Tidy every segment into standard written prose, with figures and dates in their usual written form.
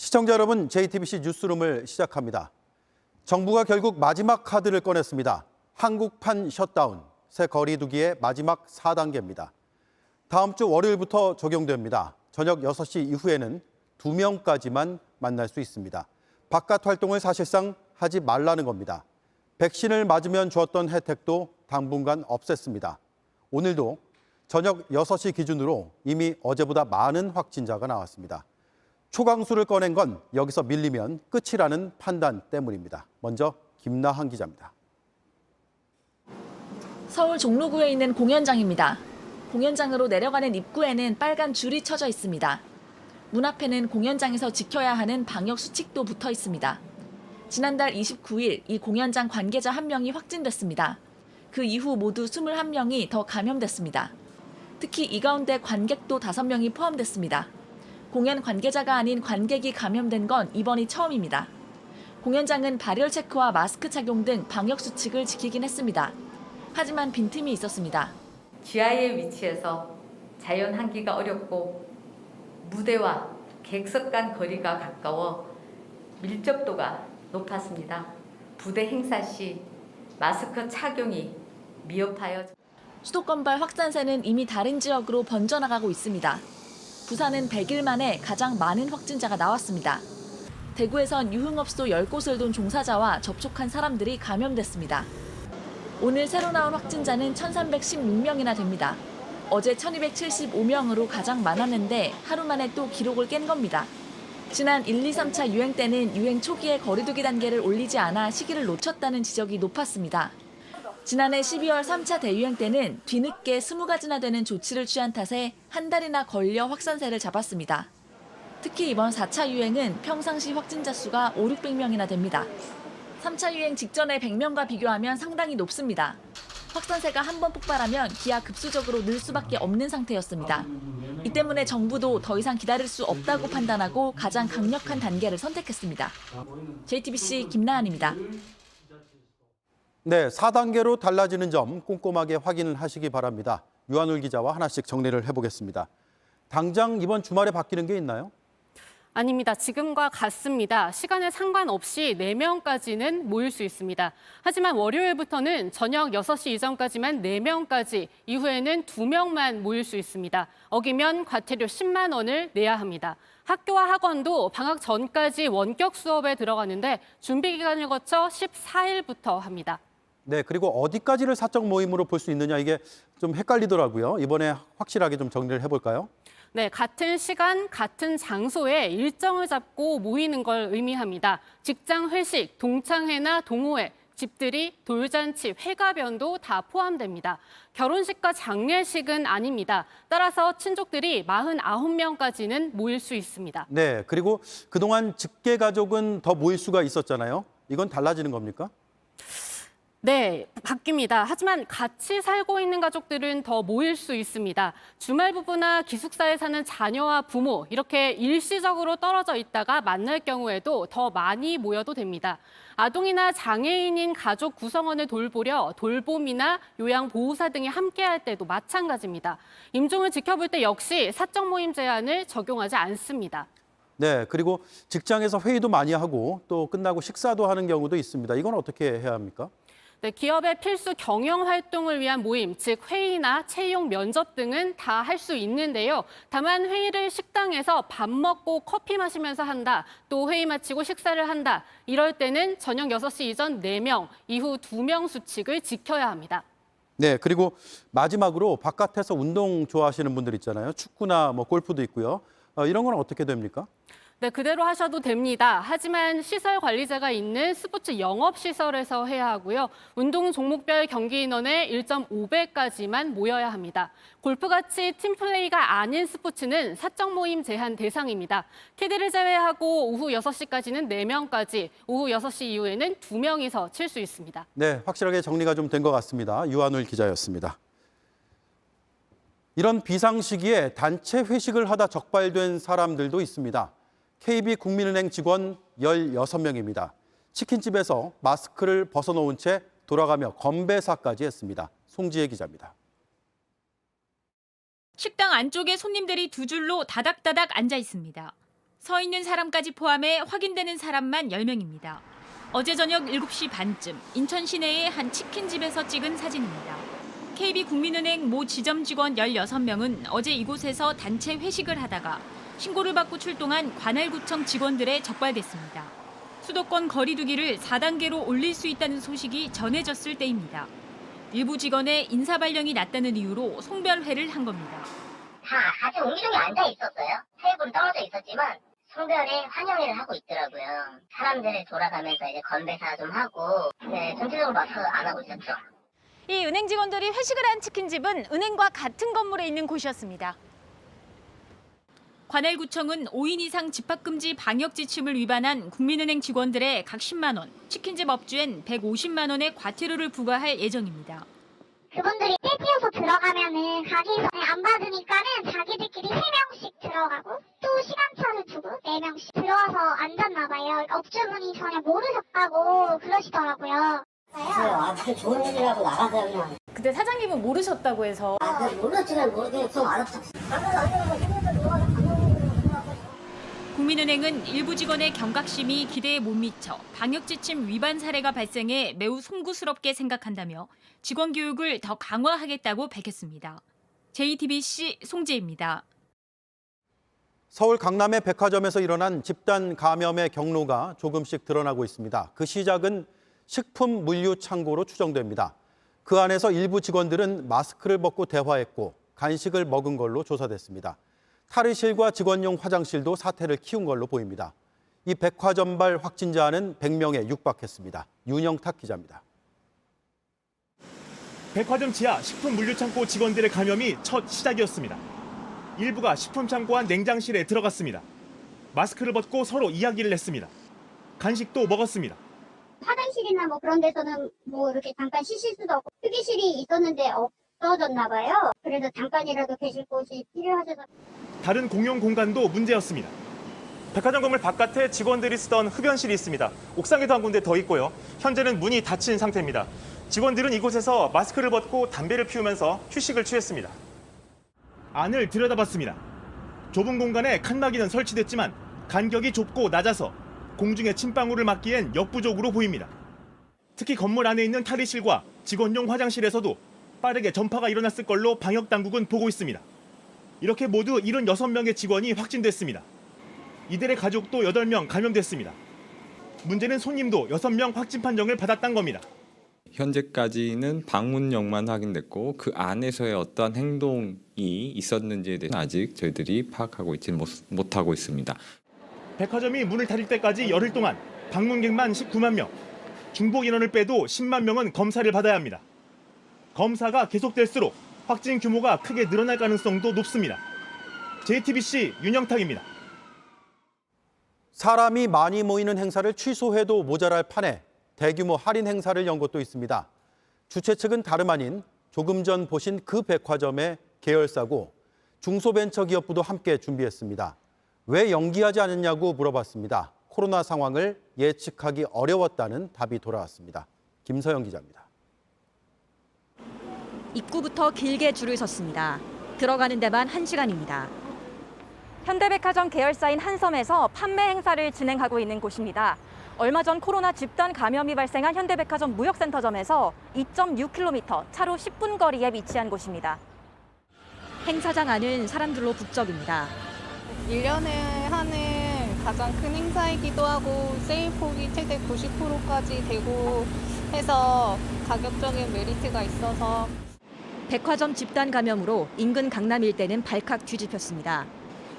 시청자 여러분, JTBC 뉴스룸을 시작합니다. 정부가 결국 마지막 카드를 꺼냈습니다. 한국판 셧다운, 새 거리두기의 마지막 4단계입니다. 다음 주 월요일부터 적용됩니다. 저녁 6시 이후에는 2명까지만 만날 수 있습니다. 바깥 활동을 사실상 하지 말라는 겁니다. 백신을 맞으면 주었던 혜택도 당분간 없앴습니다. 오늘도 저녁 6시 기준으로 이미 어제보다 많은 확진자가 나왔습니다. 초강수를 꺼낸 건 여기서 밀리면 끝이라는 판단 때문입니다. 먼저 김나한 기자입니다. 서울 종로구에 있는 공연장입니다. 공연장으로 내려가는 입구에는 빨간 줄이 쳐져 있습니다. 문 앞에는 공연장에서 지켜야 하는 방역 수칙도 붙어 있습니다. 지난달 29일 이 공연장 관계자 1명이 확진됐습니다. 그 이후 모두 21명이 더 감염됐습니다. 특히 이 가운데 관객도 5명이 포함됐습니다. 공연 관계자가 아닌 관객이 감염된 건 이번이 처음입니다. 공연장은 발열 체크와 마스크 착용 등 방역 수칙을 지키긴 했습니다. 하지만 빈틈이 있었습니다. 지하에 위치해서 자연 환기가 어렵고 무대와 객석 간 거리가 가까워 밀접도가 높았습니다. 부대 행사 시 마스크 착용이 미흡하여 수도권발 확산세는 이미 다른 지역으로 번져나가고 있습니다. 부산은 100일 만에 가장 많은 확진자가 나왔습니다. 대구에선 유흥업소 10곳을 돈 종사자와 접촉한 사람들이 감염됐습니다. 오늘 새로 나온 확진자는 1,316명이나 됩니다. 어제 1,275명으로 가장 많았는데 하루 만에 또 기록을 깬 겁니다. 지난 1, 2, 3차 유행 때는 유행 초기에 거리두기 단계를 올리지 않아 시기를 놓쳤다는 지적이 높았습니다. 지난해 12월 3차 대유행 때는 뒤늦게 20가지나 되는 조치를 취한 탓에 한 달이나 걸려 확산세를 잡았습니다. 특히 이번 4차 유행은 평상시 확진자 수가 500~600명이나 됩니다. 3차 유행 직전의 100명과 비교하면 상당히 높습니다. 확산세가 한번 폭발하면 기하급수적으로 늘 수밖에 없는 상태였습니다. 이 때문에 정부도 더 이상 기다릴 수 없다고 판단하고 가장 강력한 단계를 선택했습니다. JTBC 김나한입니다. 네, 4단계로 달라지는 점 꼼꼼하게 확인을 하시기 바랍니다. 유한울 기자와 하나씩 정리를 해보겠습니다. 당장 이번 주말에 바뀌는 게 있나요? 아닙니다. 지금과 같습니다. 시간에 상관없이 4명까지는 모일 수 있습니다. 하지만 월요일부터는 저녁 6시 이전까지만 4명까지, 이후에는 2명만 모일 수 있습니다. 어기면 과태료 10만 원을 내야 합니다. 학교와 학원도 방학 전까지 원격 수업에 들어가는데 준비 기간을 거쳐 14일부터 합니다. 네, 그리고 어디까지를 사적 모임으로 볼 수 있느냐 이게 좀 헷갈리더라고요. 이번에 확실하게 좀 정리를 해볼까요? 네, 같은 시간, 같은 장소에 일정을 잡고 모이는 걸 의미합니다. 직장 회식, 동창회나 동호회, 집들이, 돌잔치, 회가변도 다 포함됩니다. 결혼식과 장례식은 아닙니다. 따라서 친족들이 49명까지는 모일 수 있습니다. 네, 그리고 그동안 직계 가족은 더 모일 수가 있었잖아요. 이건 달라지는 겁니까? 네, 바뀝니다. 하지만 같이 살고 있는 가족들은 더 모일 수 있습니다. 주말 부부나 기숙사에 사는 자녀와 부모, 이렇게 일시적으로 떨어져 있다가 만날 경우에도 더 많이 모여도 됩니다. 아동이나 장애인인 가족 구성원을 돌보려 돌봄이나 요양보호사 등이 함께할 때도 마찬가지입니다. 임종을 지켜볼 때 역시 사적 모임 제한을 적용하지 않습니다. 네, 그리고 직장에서 회의도 많이 하고 또 끝나고 식사도 하는 경우도 있습니다. 이건 어떻게 해야 합니까? 네, 기업의 필수 경영 활동을 위한 모임, 즉 회의나 채용, 면접 등은 다 할 수 있는데요. 다만 회의를 식당에서 밥 먹고 커피 마시면서 한다, 또 회의 마치고 식사를 한다, 이럴 때는 저녁 6시 이전 4명, 이후 2명 수칙을 지켜야 합니다. 네, 그리고 마지막으로 바깥에서 운동 좋아하시는 분들 있잖아요. 축구나 뭐 골프도 있고요. 이런 건 어떻게 됩니까? 네, 그대로 하셔도 됩니다. 하지만 시설 관리자가 있는 스포츠 영업시설에서 해야 하고요. 운동 종목별 경기 인원의 1.5배까지만 모여야 합니다. 골프같이 팀플레이가 아닌 스포츠는 사적 모임 제한 대상입니다. 캐디를 제외하고 오후 6시까지는 4명까지, 오후 6시 이후에는 2명이서 칠 수 있습니다. 네, 확실하게 정리가 좀 된 것 같습니다. 유한울 기자였습니다. 이런 비상시기에 단체 회식을 하다 적발된 사람들도 있습니다. KB국민은행 직원 16명입니다. 치킨집에서 마스크를 벗어놓은 채 돌아가며 건배사까지 했습니다. 송지혜 기자입니다. 식당 안쪽에 손님들이 두 줄로 다닥다닥 앉아 있습니다. 서 있는 사람까지 포함해 확인되는 사람만 10명입니다. 어제 저녁 7시 반쯤 인천 시내의 한 치킨집에서 찍은 사진입니다. KB국민은행 모 지점 직원 16명은 어제 이곳에서 단체 회식을 하다가 신고를 받고 출동한 관할구청 직원들에 적발됐습니다. 수도권 거리두기를 4단계로 올릴 수 있다는 소식이 전해졌을 때입니다. 일부 직원의 인사발령이 났다는 이유로 송별회를 한 겁니다. 다 같이 옹기종기 앉아 있었어요. 테이블은 떨어져 있었지만 송별회 환영회를 하고 있더라고요. 사람들이 돌아가면서 이제 건배사 좀 하고, 전체적으로 마스크 안 하고 있었죠. 이 은행 직원들이 회식을 한 치킨집은 은행과 같은 건물에 있는 곳이었습니다. 관할구청은 5인 이상 집합금지 방역 지침을 위반한 국민은행 직원들의 각 10만 원, 치킨집 업주엔 150만 원의 과태료를 부과할 예정입니다. 그분들이 떼띄어서 들어가면은 가게에서 안 받으니까는 자기들끼리 3명씩 들어가고 또 시간차를 두고 4명씩 들어와서 앉았나 봐요. 업주분이 전혀 모르셨다고 그러시더라고요. 그게 좋은 일이라고 나가서 그냥. 근데 사장님은 모르셨다고 해서. 몰랐지만 모르겠어. 좀 알았어. 국민은행은 일부 직원의 경각심이 기대에 못 미쳐 방역지침 위반 사례가 발생해 매우 송구스럽게 생각한다며 직원 교육을 더 강화하겠다고 밝혔습니다. JTBC 송지혜입니다. 서울 강남의 백화점에서 일어난 집단 감염의 경로가 조금씩 드러나고 있습니다. 그 시작은 식품 물류 창고로 추정됩니다. 그 안에서 일부 직원들은 마스크를 벗고 대화했고 간식을 먹은 걸로 조사됐습니다. 탈의실과 직원용 화장실도 사태를 키운 걸로 보입니다. 이 백화점발 확진자는 100명에 육박했습니다. 윤영탁 기자입니다. 백화점 지하 식품 물류창고 직원들의 감염이 첫 시작이었습니다. 일부가 식품창고 안 냉장실에 들어갔습니다. 마스크를 벗고 서로 이야기를 했습니다. 간식도 먹었습니다. 화장실이나 뭐 그런 데서는 뭐 이렇게 잠깐 쉬실 수도 없고 휴게실이 있었는데 없어졌나 봐요. 그래서 잠깐이라도 계실 곳이 필요하셔서. 다른 공용 공간도 문제였습니다. 백화점 건물 바깥에 직원들이 쓰던 흡연실이 있습니다. 옥상에도 한 군데 더 있고요. 현재는 문이 닫힌 상태입니다. 직원들은 이곳에서 마스크를 벗고 담배를 피우면서 휴식을 취했습니다. 안을 들여다봤습니다. 좁은 공간에 칸막이는 설치됐지만 간격이 좁고 낮아서 공중의 침방울을 막기엔 역부족으로 보입니다. 특히 건물 안에 있는 탈의실과 직원용 화장실에서도 빠르게 전파가 일어났을 걸로 방역당국은 보고 있습니다. 이렇게 모두 76명의 직원이 확진됐습니다. 이들의 가족도 8명 감염됐습니다. 문제는 손님도 6명 확진 판정을 받았다는 겁니다. 현재까지는 방문력만 확인됐고 그 안에서의 어떠한 행동이 있었는지에 대해서 아직 저희들이 파악하고 있지는 못하고 있습니다. 백화점이 문을 닫을 때까지 열흘 동안 방문객만 19만 명, 중복 인원을 빼도 10만 명은 검사를 받아야 합니다. 검사가 계속될수록 확진 규모가 크게 늘어날 가능성도 높습니다. JTBC 윤영탁입니다. 사람이 많이 모이는 행사를 취소해도 모자랄 판에 대규모 할인 행사를 연 곳도 있습니다. 주최 측은 다름 아닌 조금 전 보신 그 백화점의 계열사고 중소벤처기업부도 함께 준비했습니다. 왜 연기하지 않았냐고 물어봤습니다. 코로나 상황을 예측하기 어려웠다는 답이 돌아왔습니다. 김서영 기자입니다. 입구부터 길게 줄을 섰습니다. 들어가는 데만 1시간입니다. 현대백화점 계열사인 한섬에서 판매 행사를 진행하고 있는 곳입니다. 얼마 전 코로나 집단 감염이 발생한 현대백화점 무역센터점에서 2.6km, 차로 10분 거리에 위치한 곳입니다. 행사장 안은 사람들로 북적입니다. 1년에 하는 가장 큰 행사이기도 하고 세일폭이 최대 90%까지 되고 해서 가격적인 메리트가 있어서. 백화점 집단 감염으로 인근 강남 일대는 발칵 뒤집혔습니다.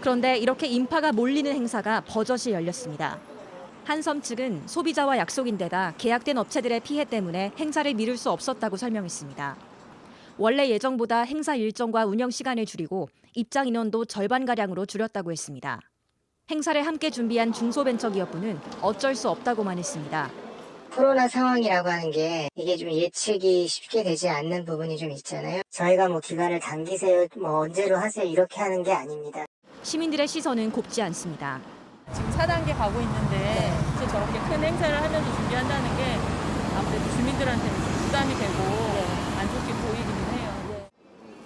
그런데 이렇게 인파가 몰리는 행사가 버젓이 열렸습니다. 한섬 측은 소비자와 약속인데다 계약된 업체들의 피해 때문에 행사를 미룰 수 없었다고 설명했습니다. 원래 예정보다 행사 일정과 운영 시간을 줄이고 입장 인원도 절반가량으로 줄였다고 했습니다. 행사를 함께 준비한 중소벤처기업부는 어쩔 수 없다고만 했습니다. 코로나 상황이라고 하는 게 이게 좀 예측이 쉽게 되지 않는 부분이 좀 있잖아요. 저희가 뭐 기간을 당기세요, 뭐 언제로 하세요 이렇게 하는 게 아닙니다. 시민들의 시선은 곱지 않습니다. 지금 4단계 가고 있는데 저렇게 큰 행사를 하면서 준비한다는 게 아무래도 주민들한테는 부담이 되고 안 좋게 보이기는 해요.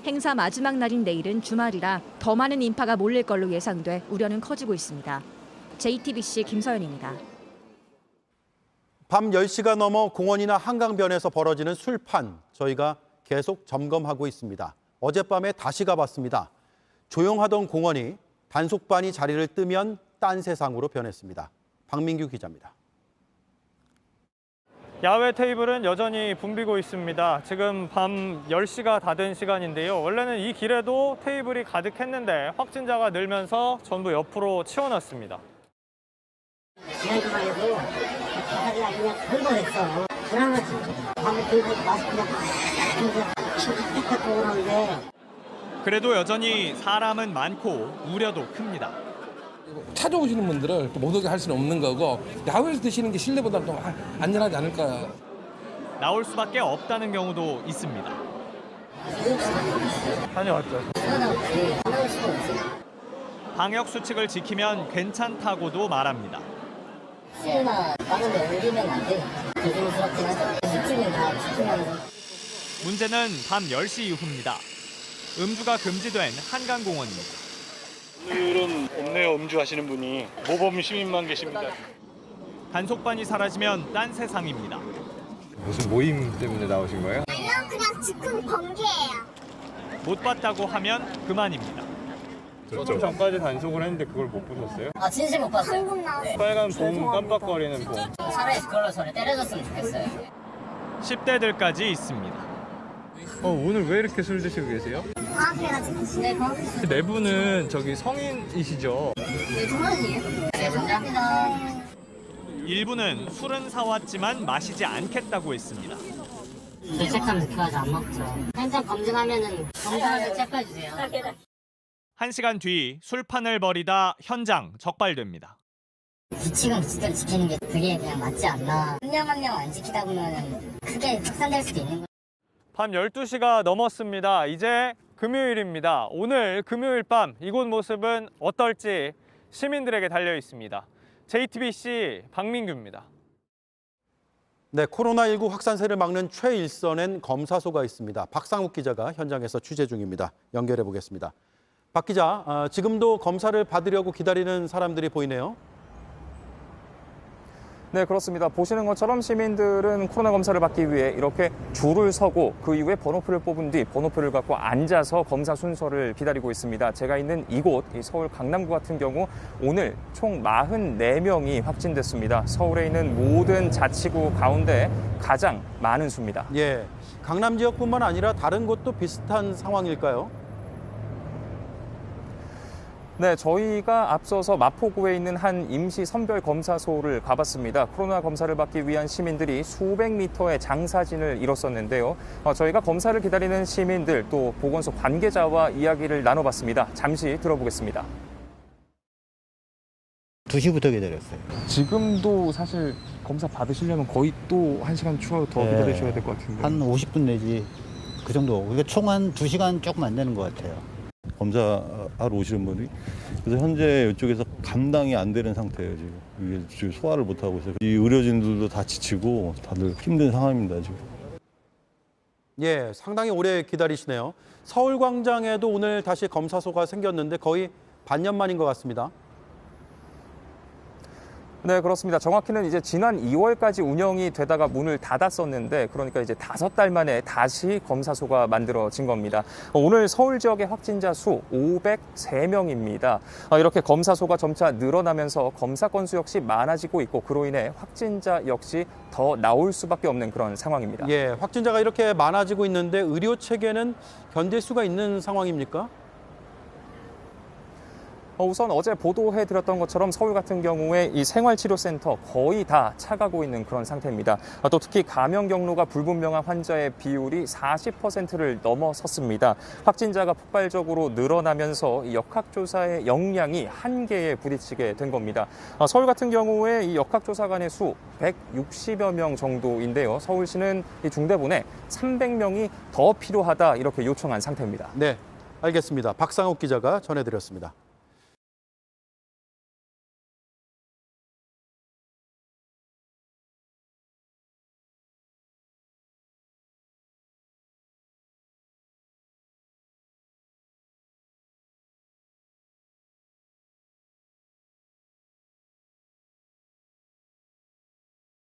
행사 마지막 날인 내일은 주말이라 더 많은 인파가 몰릴 걸로 예상돼 우려는 커지고 있습니다. JTBC 김서연입니다. 밤 10시가 넘어 공원이나 한강변에서 벌어지는 술판, 저희가 계속 점검하고 있습니다. 어젯밤에 다시 가봤습니다. 조용하던 공원이 단속반이 자리를 뜨면 딴 세상으로 변했습니다. 박민규 기자입니다. 야외 테이블은 여전히 붐비고 있습니다. 지금 밤 10시가 다 된 시간인데요. 원래는 이 길에도 테이블이 가득했는데 확진자가 늘면서 전부 옆으로 치워놨습니다. 지난주만 해도 바닥이 그냥 헐벌했어. 불안하지. 밤에 들고 마스크 그냥 탁탁탁 오는데. 그래도 여전히 사람은 많고 우려도 큽니다. 찾아오시는 분들을 또 못 오게 할 수는 없는 거고 야외에서 드시는 게 실내보다 좀 안전하지 않을까. 나올 수밖에 없다는 경우도 있습니다. 다녀왔죠. 방역 수칙을 지키면 괜찮다고도 말합니다. 혹시나 다른 데 옮기면 안 돼. 조심스럽긴 하죠. 수칙은 다 지키면서. 문제는 밤 10시 이후입니다. 음주가 금지된 한강공원입니다. 오늘은 없네요. 음주하시는 분이. 모범 시민만 계십니다. 단속반이 사라지면 딴 세상입니다. 무슨 모임 때문에 나오신 거예요? 아니요, 그냥 즉흥 번개예요. 못 봤다고 하면 그만입니다. 좀 전까지 단속을 했는데 그걸 못 보셨어요? 아 진실 못 봤어요. 방금 나왔어요. 빨간 봄 깜빡거리는 봄. 차라리 그걸로 저를 때려줬으면 좋겠어요. 10대들까지 있습니다. 오늘 왜 이렇게 술 드시고 계세요? 과학해가지고. 네, 과학했어요. 네 분은 저기 성인이시죠? 네, 정말이에요? 네, 감사합니다. 일부는 술은 사왔지만 마시지 않겠다고 했습니다. 죄책감 느껴가지고 안 먹죠. 행정 검증하면은 검증해서 체크해주세요. 1시간 뒤 술판을 벌이다 현장 적발됩니다. 규칙은 규칙대로 지키는 게 그게 그냥 맞지 않나. 한 명 한 명 안 지키다 보면 크게 확산될 수도 있는 거예요. 밤 12시가 넘었습니다. 이제 금요일입니다. 오늘 금요일 밤 이곳 모습은 어떨지 시민들에게 달려 있습니다. JTBC 박민규입니다. 네, 코로나19 확산세를 막는 최일선엔 검사소가 있습니다. 박상욱 기자가 현장에서 취재 중입니다. 연결해 보겠습니다. 박 기자, 지금도 검사를 받으려고 기다리는 사람들이 보이네요. 네, 그렇습니다. 보시는 것처럼 시민들은 코로나 검사를 받기 위해 이렇게 줄을 서고 그 이후에 번호표를 뽑은 뒤 번호표를 갖고 앉아서 검사 순서를 기다리고 있습니다. 제가 있는 이곳, 서울 강남구 같은 경우 오늘 총 44명이 확진됐습니다. 서울에 있는 모든 자치구 가운데 가장 많은 수입니다. 예, 강남 지역뿐만 아니라 다른 곳도 비슷한 상황일까요? 네, 저희가 앞서서 마포구에 있는 한 임시 선별 검사소를 가봤습니다. 코로나 검사를 받기 위한 시민들이 수백 미터의 장사진을 이뤘었는데요. 저희가 검사를 기다리는 시민들 또 보건소 관계자와 이야기를 나눠봤습니다. 잠시 들어보겠습니다. 2시부터 기다렸어요. 지금도 사실 검사 받으시려면 거의 또 1시간 추가로 더 기다리셔야 될 것 같은데. 한 50분 내지 그 정도. 그러니까 총 한 2시간 조금 안 되는 것 같아요. 검사하러 오시는 분이. 그래서 현재 이쪽에서 감당이 안 되는 상태예요. 지금 이게 지금 소화를 못 하고 있어요. 이 의료진들도 다 지치고 다들 힘든 상황입니다. 지금. 예, 상당히 오래 기다리시네요. 서울광장에도 오늘 다시 검사소가 생겼는데 거의 반년 만인 것 같습니다. 네, 그렇습니다. 정확히는 이제 지난 2월까지 운영이 되다가 문을 닫았었는데 그러니까 이제 5달 만에 다시 검사소가 만들어진 겁니다. 오늘 서울 지역의 확진자 수 503명입니다. 이렇게 검사소가 점차 늘어나면서 검사 건수 역시 많아지고 있고 그로 인해 확진자 역시 더 나올 수밖에 없는 그런 상황입니다. 예, 확진자가 이렇게 많아지고 있는데 의료 체계는 견딜 수가 있는 상황입니까? 우선 어제 보도해드렸던 것처럼 서울 같은 경우에 이 생활치료센터 거의 다 차가고 있는 그런 상태입니다. 또 특히 감염 경로가 불분명한 환자의 비율이 40%를 넘어섰습니다. 확진자가 폭발적으로 늘어나면서 역학조사의 역량이 한계에 부딪히게 된 겁니다. 서울 같은 경우에 이 역학조사관의 수 160여 명 정도인데요. 서울시는 이 중대본에 300명이 더 필요하다 이렇게 요청한 상태입니다. 네, 알겠습니다. 박상욱 기자가 전해드렸습니다.